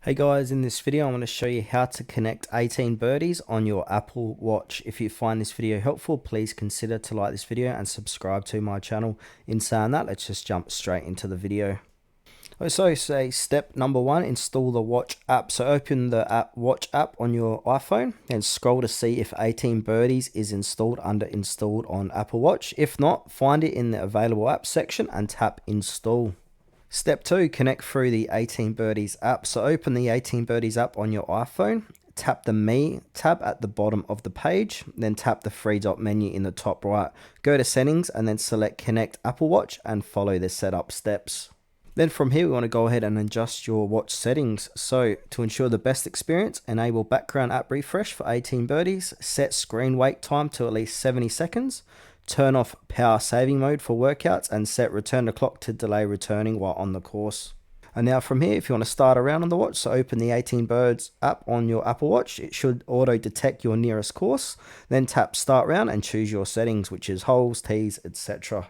Hey guys, in this video I want to show you how to connect 18 birdies on your Apple Watch. If you find this video helpful, please consider to like this video and subscribe to my channel. In saying that, let's just jump straight into the video. So say step number one, install the watch app. So open the watch app on your iPhone and scroll to see if 18 birdies is installed under installed on Apple Watch. If not, find it in the available apps section and tap install. Step 2, connect through the 18Birdies app. So open the 18Birdies app on your iPhone, tap the Me tab at the bottom of the page, then tap the three dot menu in the top right. Go to settings and then select connect Apple Watch and follow the setup steps. Then from here we want to go ahead and adjust your watch settings. So to ensure the best experience, enable background app refresh for 18Birdies, set screen wait time to at least 70 seconds, turn off power saving mode for workouts, and set return to clock to delay returning while on the course. And now from here, if you want to start around on the watch, so open the 18Birds app on your Apple Watch. It should auto detect your nearest course. Then tap start round and choose your settings, which is holes, tees, etc.